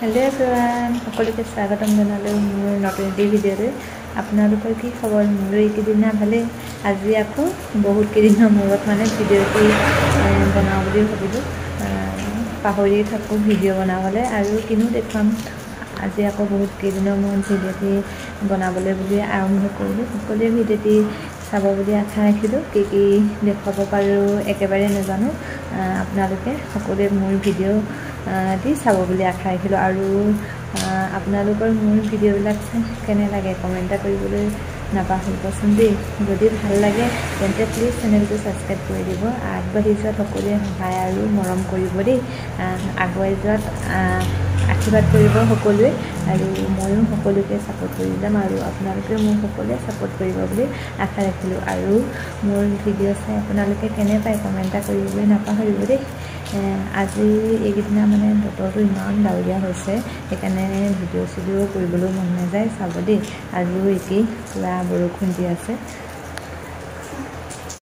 hello everyone সকলোকে স্বাগতম জনালো মোৰ নতুন ভিডিঅ'লৈ আপোনালোকৰ কি খবৰ মোৰ এইকেইদিন ভালে আজি আকৌ বহুত কেইদিনৰ মূৰত মানে ভিডিঅ'টি বনাওঁ বুলি ভাবিলোঁ পাহৰি থাকোঁ ভিডিঅ' বনাবলৈ আৰু কিনো দেখুৱাম আজি আকৌ বহুত কেইদিনৰ মূৰত ভিডিঅ'টি বনাবলৈ বুলি আৰম্ভ কৰিলোঁ সকলোৱে ভিডিঅ'টি চাব বুলি আশা ৰাখিলোঁ কি কি দেখুৱাব পাৰোঁ একেবাৰে নাজানো আপোনালোকে সকলোৱে মোৰ ভিডিঅ' দি চাব বুলি আশা ৰাখিলোঁ আৰু আপোনালোকৰ মোৰ ভিডিঅ'বিলাক কেনে লাগে কমেণ্ট কৰিবলৈ নাপাহৰিবচোন দেই যদি ভাল লাগে তেন্তে প্লিজ চেনেলটো ছাবস্ক্ৰাইব কৰি দিব আগবাঢ়ি যোৱাত সকলোৱে সহায় আৰু মৰম কৰিব দেই আগুৱাই যোৱাত আশীৰ্বাদ কৰিব সকলোৱে আৰু ময়ো সকলোকে ছাপোৰ্ট কৰি যাম আৰু আপোনালোকে মোক সকলোৱে ছাপোৰ্ট কৰিব বুলি আশা ৰাখিলোঁ আৰু মোৰ ভিডিঅ' চাই আপোনালোকে কেনে পায় কমেণ্ট কৰিবলৈ নাপাহৰিব দেই আজি এইকেইদিনা মানে বতৰটো ইমান ডাৱৰীয়া হৈছে সেইকাৰণে ভিডিঅ' চিডিঅ' কৰিবলৈ মন নাযায় চাব দেই আৰু একেই পুৰা বৰষুণ দি আছে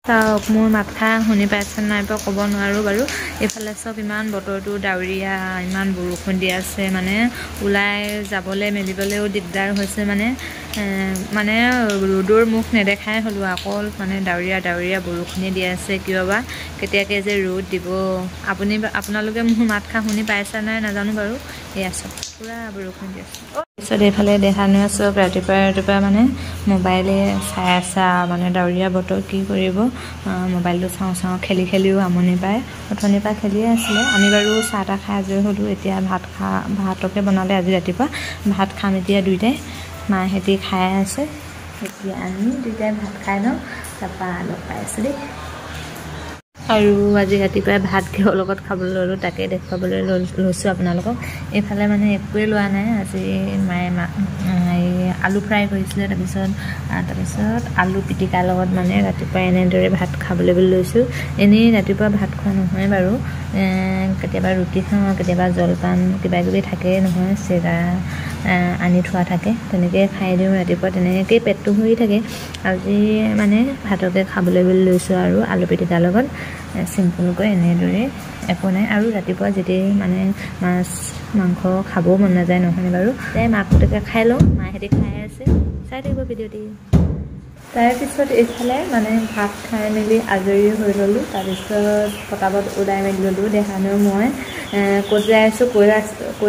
চাওক মোৰ মাথা শুনি পাইছে নাই পৰা ক'ব নোৱাৰোঁ বাৰু এইফালে চব ইমান বতৰটো ডাৱৰীয়া ইমান বৰষুণ দি আছে মানে ওলাই যাবলৈ মেলিবলৈও দিগদাৰ হৈছে মানে ৰ'দৰ মুখ নেদেখাই হ'লোঁ অকল মানে ডাৱৰীয়া বৰষুণে দি আছে কিয় বা কেতিয়াকৈ যে ৰ'দ দিব আপোনালোকে মোৰ মাতষা শুনি পাইছে নাই নাজানো বাৰু এয়া চব পুৰা বৰষুণ দি আছে তাৰপিছত এইফালে দেখা নাই চব ৰাতিপুৱা মানে মোবাইলে চাই আছে মানে ডাৱৰীয়া বতৰ কি কৰিব মোবাইলটো চাওঁ খেলিও আমনি পায় অথনিৰ পৰা খেলিয়ে আছিলে আমি বাৰু চাহ তাহ খাই আজৰি হ'লোঁ এতিয়া ভাতকে বনালে আজি ৰাতিপুৱা ভাত খাম এতিয়া দুইটাই মাহেঁতি খাই আছে এতিয়া আমি দুইটাই ভাত খাই লওঁ তাৰপৰা লগ পাই আছোঁ দেই আৰু আজি ৰাতিপুৱাই ভাত কিহৰ লগত খাবলৈ ল'লোঁ তাকে দেখুৱাবলৈ লৈছোঁ আপোনালোকক এইফালে মানে একোৱে লোৱা নাই আজি মায়ে আলু ফ্ৰাই কৰিছিলে তাৰপিছত আলু পিটিকাৰ লগত মানে ৰাতিপুৱা এনেদৰে ভাত খাবলৈ বুলি লৈছোঁ এনেই ৰাতিপুৱা ভাত খোৱা নহয় বাৰু কেতিয়াবা ৰুটি খাওঁ কেতিয়াবা জলপান কিবাকিবি থাকে নহয় চিৰা আনি থোৱা থাকে তেনেকৈ খাই দিওঁ ৰাতিপুৱা তেনেকৈয়ে পেটটো ভৰি থাকে আজি মানে ভাতকে খাবলৈ বুলি লৈছোঁ আৰু আলু পিটিকাৰ লগত চিম্পুলকৈ এনেদৰে একো নাই আৰু ৰাতিপুৱা যেতিয়া মানে মাছ মাংস খাবও মন নাযায় নহয় বাৰু তাই মাকহঁতকে খাই লওঁ মাহেঁতি খাই আছে চাই থাকিব ভিডিঅ'টি তাৰপিছত এইফালে মানে ভাত খাই মেলি আজৰি হৈ ল'লোঁ তাৰপিছত পটাপট ওলাই মেলি ল'লোঁ দেহানুৰ মই ক'ত যাই আছোঁ কৈ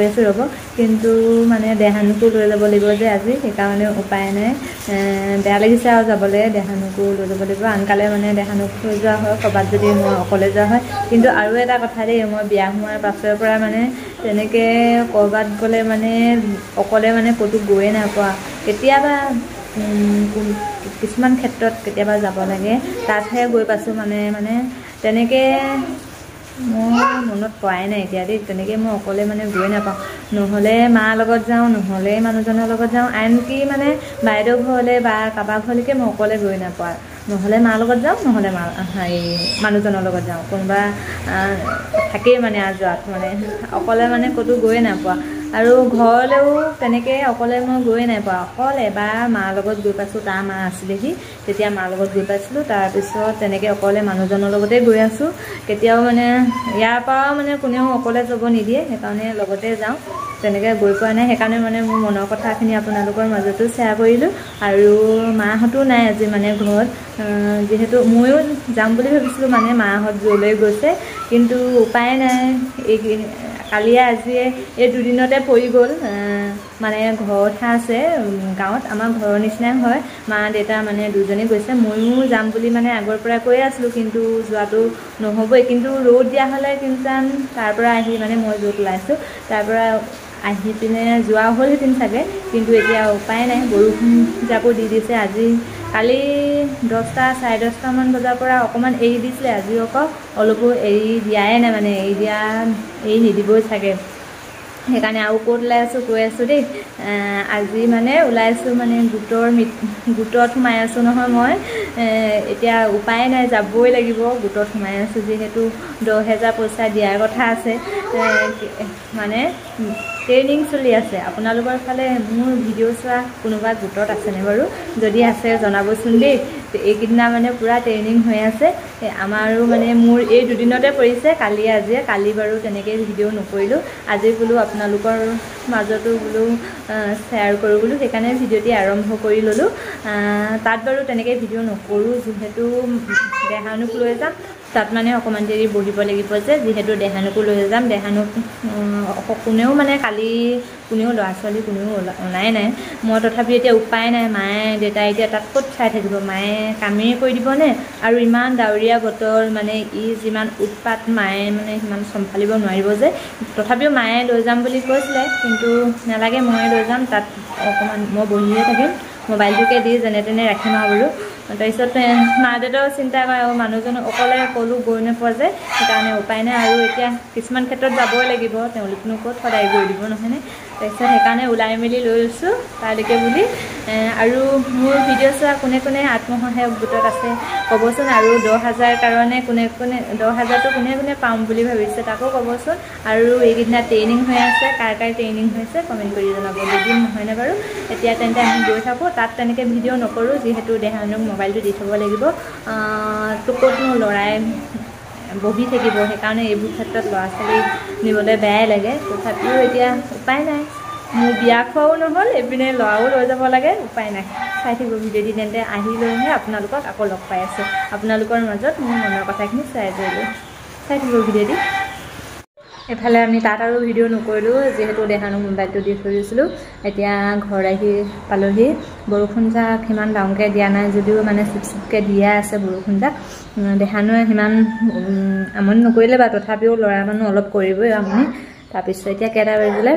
আছোঁ ৰ'ব কিন্তু মানে দেহানুকো লৈ যাব লাগিব যে আজি সেইকাৰণে উপায় নাই বেয়া লাগিছে আৰু যাবলৈ দেহানুকো লৈ যাব লাগিব আনকালে মানে দেহানুক থৈ যোৱা হয় ক'ৰবাত যদি মই অকলে যোৱা হয় কিন্তু আৰু এটা কথা দেই মই বিয়া সোমোৱাৰ পাছৰ পৰা মানে তেনেকৈ ক'ৰবাত গ'লে মানে অকলে মানে ক'তো গৈয়ে নাপোৱা কেতিয়াবা কিছুমান ক্ষেত্ৰত কেতিয়াবা যাব লাগে তাতহে গৈ পাইছোঁ মানে তেনেকৈ মোৰ মনত পৰাই নাই এতিয়া দেই তেনেকৈ মই অকলে মানে গৈ নাপাওঁ নহ'লে মাৰ লগত যাওঁ নহ'লে মানুহজনৰ লগত যাওঁ আনকি মানে বাইদেউ ঘৰলৈ বা কাৰোবাৰ ঘৰলৈকে মই অকলে গৈ নাপাওঁ নহ'লে মাৰ লগত যাওঁ নহ'লে মানুহজনৰ লগত যাওঁ কোনোবা থাকেই মানে যোৱাত মানে অকলে মানে ক'তো গৈয়ে নাপোৱা আৰু ঘৰলৈও তেনেকৈ অকলে মই গৈয়ে নাই পোৱা অকল এবাৰ মাৰ লগত গৈ পাইছোঁ তাৰ মা আছিলেহি তেতিয়া মাৰ লগত গৈ পাইছিলোঁ তাৰপিছত তেনেকৈ অকলে মানুহজনৰ লগতে গৈ আছোঁ কেতিয়াও মানে ইয়াৰ পৰাও মানে কোনেও অকলে যাব নিদিয়ে সেইকাৰণে লগতে যাওঁ তেনেকৈ গৈ পোৱা নাই সেইকাৰণে মানে মোৰ মনৰ কথাখিনি আপোনালোকৰ মাজতো শ্বেয়াৰ কৰিলোঁ আৰু মাহঁতো নাই আজি মানে ঘৰত যিহেতু ময়ো যাম বুলি ভাবিছিলোঁ মানে মাহঁত য'লৈ গৈছে কিন্তু উপায় নাই কালিয়ে আজিয়ে এই দুদিনতে পৰি গ'ল মানে ঘৰতহে আছে গাঁৱত আমাৰ ঘৰৰ নিচিনাই হয় মা দেউতা মানে দুজনে গৈছে ময়ো যাম বুলি মানে আগৰ পৰা কৈ আছিলোঁ কিন্তু যোৱাটো নহ'বই কিন্তু ৰ'দ দিয়া হ'লে কিন্তু তাৰ পৰা আহি মানে মই য'ত ওলাইছোঁ তাৰ পৰা আহি পিনে যোৱা হ'লহেঁতেন চাগে কিন্তু এতিয়া উপায় নাই বৰষুণ জাকো দি দিছে আজি কালি 10টা চাৰে 10টামান বজাৰ পৰা অকণমান এৰি দিছিলে আজি আকৌ অলপো এৰি দিয়াই নাই মানে এৰি নিদিবই চাগে সেইকাৰণে আৰু ক'ত ওলাই আছোঁ কৈ আছোঁ দেই আজি মানে ওলাইছোঁ মানে গোটত সোমাই আছোঁ নহয় মই এতিয়া উপায় নাই যাবই লাগিব গোটত সোমাই আছোঁ যিহেতু 10,000 পইচা দিয়াৰ কথা আছে মানে ট্ৰেইনিং চলি আছে আপোনালোকৰ ফালে মোৰ ভিডিঅ' চোৱা কোনোবা গোটত আছেনে বাৰু যদি আছে জনাবচোন দেই এইকেইদিনা মানে পুৰা ট্ৰেইনিং হৈ আছে আমাৰো মানে মোৰ এই দুদিনতে পৰিছে কালি বাৰু তেনেকৈ ভিডিঅ' নকৰিলোঁ আজি বোলো আপোনালোকৰ মাজতো বোলো শ্বেয়াৰ কৰোঁ বোলো সেইকাৰণে ভিডিঅ'টি আৰম্ভ কৰি ল'লোঁ তাত বাৰু তেনেকৈ ভিডিঅ' নকৰোঁ যিহেতু দেহানুক লৈ যাম তাত মানে অকণমান দেৰি বহিব লাগিব যে যিহেতু দেহানুকো লৈ যাম দেহানুক কোনেও মানে কালি কোনেও ল'ৰা ছোৱালী কোনেও অনাই নাই মই তথাপি এতিয়া উপায় নাই মায়ে দেউতাই এতিয়া তাত ক'ত চাই থাকিব মায়ে কামেই কৰি দিবনে আৰু ইমান ডাৱৰীয়া বতৰ মানে যিমান উৎপাত মায়ে মানে সিমান চম্ভালিব নোৱাৰিব যে তথাপিও মায়ে লৈ যাম বুলি কৈছিলে কিন্তু নালাগে মই লৈ যাম তাত অকণমান মই বহিয়ে থাকিম মোবাইলটোকে দি যেনে তেনে ৰাখিম আৰু বোলো তাৰপিছত মা দেউতাও চিন্তা কৰে আৰু মানুহজন অকলে ক'লো গৈ নোপোৱা যে সেইকাৰণে উপায় নাই আৰু এতিয়া কিছুমান ক্ষেত্ৰত যাবই লাগিব তেওঁলোকনো ক'ত সদায় গৈ দিব নহয়নে তাৰপিছত সেইকাৰণে ওলাই মেলি লৈ লৈছোঁ তালৈকে বুলি আৰু মোৰ ভিডিঅ' চোৱা কোনে কোনে আত্মসহায়ক গোটত আছে ক'বচোন আৰু 10,000 কাৰণে কোনে 10,000টো কোনে পাম বুলি ভাবিছে তাকো ক'বচোন আৰু এইকেইদিনা ট্ৰেইনিং হৈ আছে কাৰ ট্ৰেইনিং হৈছে কমেণ্ট কৰি জনাব দুদিন নহয়নে বাৰু এতিয়া তেন্তে আমি গৈ থাকোঁ তাত তেনেকৈ ভিডিঅ' নকৰোঁ যিহেতু দেহানুক মোবাইলটো দি থ'ব লাগিব তো ক'তনো ল'ৰাই বহি থাকিব সেইকাৰণে এইবোৰ ক্ষেত্ৰত ল'ৰা ছোৱালী নিবলৈ বেয়াই লাগে তথাপিও এতিয়া উপায় নাই মোৰ বিয়া খোৱাও নহ'ল এইপিনে ল'ৰাও লৈ যাব লাগে উপায় নাই চাই থাকিব ভিডিঅ'টি তেন্তে আহি লৈহে আপোনালোকক আকৌ লগ পাই আছোঁ আপোনালোকৰ মাজত মোৰ মনৰ কথাখিনি চাই থাকিব ভিডিঅ'টি এফালে আমি তাত আৰু ভিডিঅ' নকৰিলোঁ যিহেতু দেহানুক মোবাইলটো দি থৈ দিছিলোঁ এতিয়া ঘৰ আহি পালোহি বৰষুণ যাক সিমান ডাঙৰকৈ দিয়া নাই যদিও মানে চিপচিপকৈ দিয়া আছে বৰষুণ যাক দেহানুৱে সিমান আমনি নকৰিলে বা তথাপিও ল'ৰা মানুহ অলপ কৰিবই আমনি তাৰপিছত এতিয়া কেইটা বাজিলে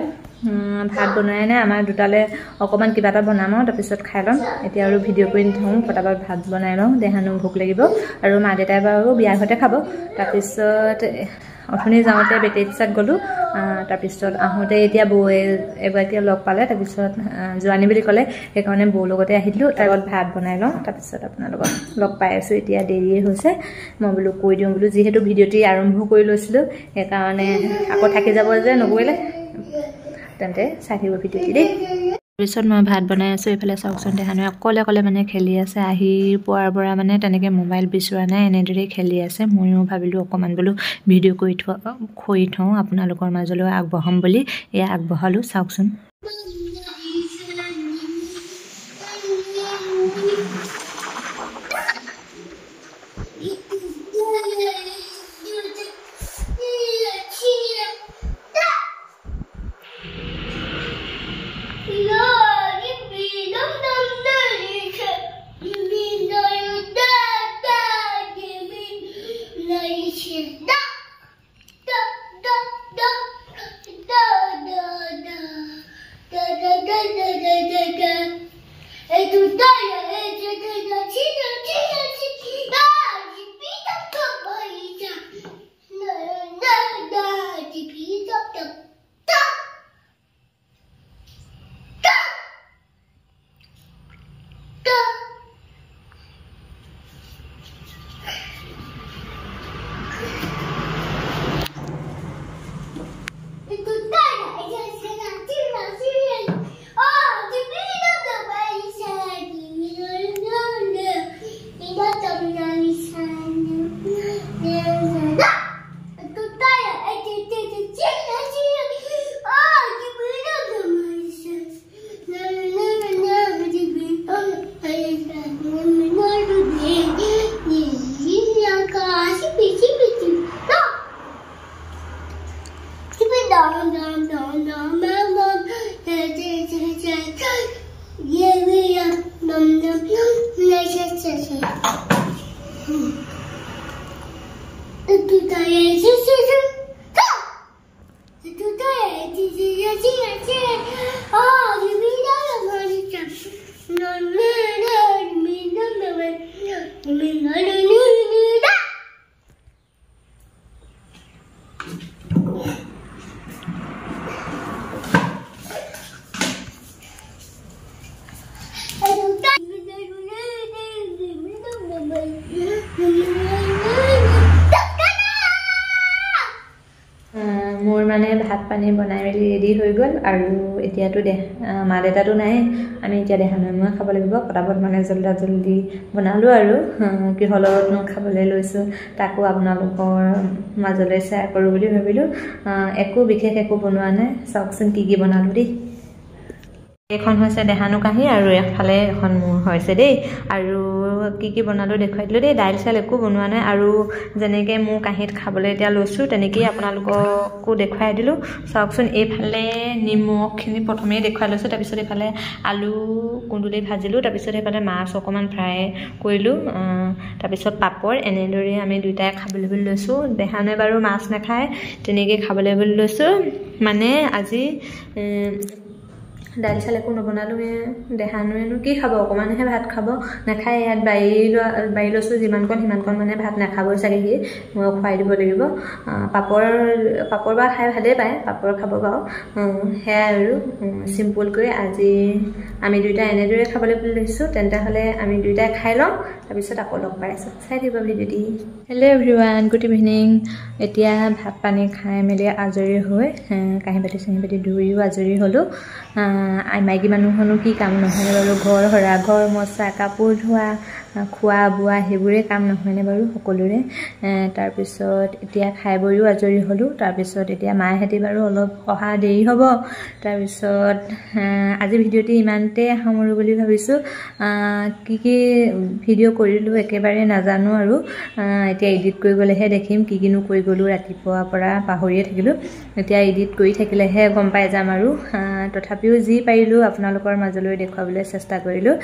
ভাত বনোৱাই নাই আমাৰ দুটালৈ অকণমান কিবা এটা বনাম আৰু তাৰপিছত খাই ল'ম এতিয়া আৰু ভিডিঅ' কৰি নথওঁ পটাপট ভাত বনাই লওঁ দেহানুক ভোক লাগিব আৰু মা দেউতাই বাৰু বিয়া ঘৰতে খাব তাৰপিছত অথনি যাওঁতে বেটেৰী ৰিক্সাত গ'লোঁ তাৰপিছত আহোঁতে এতিয়া বৌ এগৰাকীয়ে লগ পালে তাৰপিছত যোৱানি বুলি ক'লে সেইকাৰণে বৌৰ লগতে আহিলোঁ তাৰ লগত ভাত বনাই লওঁ তাৰপিছত আপোনালোকক লগ পাই আছোঁ এতিয়া দেৰিয়ে হৈছে মই বোলো কৈ দিওঁ বোলো যিহেতু ভিডিঅ'টি আৰম্ভ কৰি লৈছিলোঁ সেইকাৰণে আকৌ থাকি যাব যে নগৈলে তেন্তে চাই থাকিব ভিডিঅ'টি দেই তাৰপিছত মই ভাত বনাই আছোঁ এইফালে চাওকচোন দেহানুৱে অকলে মানে খেলি আছে আহি পোৱাৰ পৰা মানে তেনেকৈ মোবাইল বিচৰা নাই এনেদৰেই খেলি আছে ময়ো ভাবিলোঁ অকণমান বোলো ভিডিঅ' কৰি থওঁ আপোনালোকৰ মাজলৈ আগবঢ়াম বুলি এয়া আগবঢ়ালোঁ চাওকচোন ভাত পানী বনাই মেলি ৰেডি হৈ গ'ল আৰু এতিয়াতো মা দেউতাটো নাই আমি এতিয়া দেহানৈ মই খাব লাগিব পটাপট মানে জল্দি বনালোঁ আৰু কিহৰ লগতনো খাবলৈ লৈছোঁ তাকো আপোনালোকৰ মাজলৈ শ্বেয়াৰ কৰোঁ বুলি ভাবিলোঁ একো বিশেষ একো বনোৱা নাই চাওকচোন কি বনালোঁ দেই এখন হৈছে দেহানু কাঁহী আৰু এফালে এখন মোৰ হৈছে দেই আৰু কি বনালোঁ দেখুৱাই দিলোঁ দেই দাইল চাইল একো বনোৱা নাই আৰু যেনেকৈ মোৰ কাঁহীত খাবলৈ এতিয়া লৈছোঁ তেনেকেই আপোনালোককো দেখুৱাই দিলোঁ চাওকচোন এইফালে নিমখখিনি প্ৰথমেই দেখুৱাই লৈছোঁ তাৰপিছত এইফালে আলু কুন্দুলি ভাজিলোঁ তাৰপিছত এইফালে মাছ অকণমান ফ্ৰাই কৰিলোঁ তাৰপিছত পাপৰ এনেদৰে আমি দুয়োটাই খাবলৈ বুলি লৈছোঁ দেহানুৱে বাৰু মাছ নাখায় তেনেকৈ খাবলৈ বুলি লৈছোঁ মানে আজি দাইল চাল একো নবনালোঁ দেহানুৱেনো কি খাব অকণমানহে ভাত খাব নাখায় ইয়াত বাৰী লৈছোঁ যিমানকণ সিমানকণ মানে ভাত নাখাবই চাগে সি মই খুৱাই দিব লাগিব পাপৰ বা খাই ভালেই পায় পাপৰ খাব বাৰু সেয়াই আৰু চিম্পুলকৈ আজি আমি দুয়োটাই এনেদৰে খাবলৈ বুলি লৈছোঁ তেন্তে হ'লে আমি দুয়োটাই খাই লওঁ তাৰপিছত আকৌ লগ পাই আছোঁ চাই দিব ভিডিঅ'টি হেল্ল' এভৰিৱান গুড ইভিনিং এতিয়া ভাত পানী খাই মেলি আজৰি হৈ কাঁহী বাতি ধুইও আজৰি হ'লোঁ মাইকী মানুহনো কি কাম নহয়নে বাৰু ঘৰ সৰা ঘৰ মচা কাপোৰ ধোৱা খোৱা বোৱা সেইবোৰে কাম নহয়নে বাৰু সকলোৰে তাৰপিছত এতিয়া খাই বৈও আজৰি হ'লোঁ তাৰপিছত এতিয়া মাহঁতি বাৰু অলপ অহা দেৰি হ'ব তাৰপিছত আজি ভিডিঅ'টি ইমানতে সামৰোঁ বুলি ভাবিছোঁ কি ভিডিঅ' কৰিলোঁ একেবাৰে নাজানো আৰু এতিয়া এডিট কৰি গ'লেহে দেখিম কিনো কৰি গ'লোঁ ৰাতিপুৱাৰ পৰা পাহৰিয়ে থাকিলোঁ এতিয়া এডিট কৰি থাকিলেহে গম পাই যাম আৰু তথাপিও যি পাৰিলোঁ আপোনালোকৰ মাজলৈ দেখুৱাবলৈ চেষ্টা কৰিলোঁ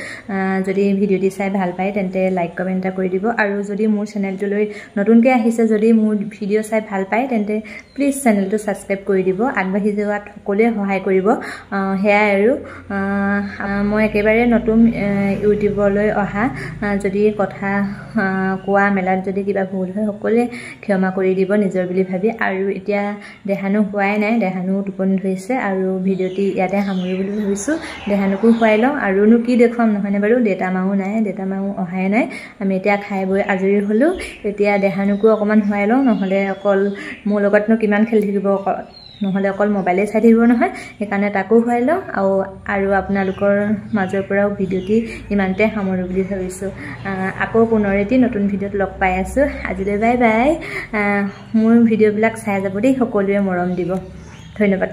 যদি ভিডিঅ'টি চাই ভাল পায় তেন্তে লাইক কমেণ্ট এটা কৰি দিব আৰু যদি মোৰ চেনেলটোলৈ নতুনকৈ আহিছে যদি মোৰ ভিডিঅ' চাই ভাল পায় তেন্তে প্লিজ চেনেলটো ছাবস্ক্ৰাইব কৰি দিব আগবাঢ়ি যোৱাত সকলোৱে সহায় কৰিব সেয়াই আৰু মই একেবাৰে নতুন ইউটিউবলৈ অহা যদি কথা কোৱা মেলাত যদি কিবা ভুল হয় সকলোৱে ক্ষমা কৰি দিব নিজৰ বুলি ভাবি আৰু এতিয়া দেহানু হোৱাই নাই দেহানু টোপনি ধৰিছে আৰু ভিডিঅ'টি ইয়াতে সামৰি বুলি ভাবিছোঁ দেহানুকো খুৱাই লওঁ আৰুনো কি দেখুৱাম নহয়নে বাৰু দেউতা মাও নাই দেউতা মাও অহাই নাই আমি এতিয়া খাই বৈ আজৰি হ'লোঁ এতিয়া দেহানুকো অকণমান খুৱাই লওঁ নহ'লে অকল মোৰ লগতনো কিমান খেলি থাকিব নহ'লে অকল মোবাইলে চাই থাকিব নহয় সেইকাৰণে তাকো খুৱাই লওঁ আৰু আপোনালোকৰ মাজৰ পৰাও ভিডিঅ'টি ইমানতে সামৰোঁ বুলি ভাবিছোঁ আকৌ পুনৰ এটি নতুন ভিডিঅ'ত লগ পাই আছোঁ আজিলৈ বাই বাই মোৰ ভিডিঅ'বিলাক চাই যাব দেই সকলোৱে মৰম দিব ধন্যবাদ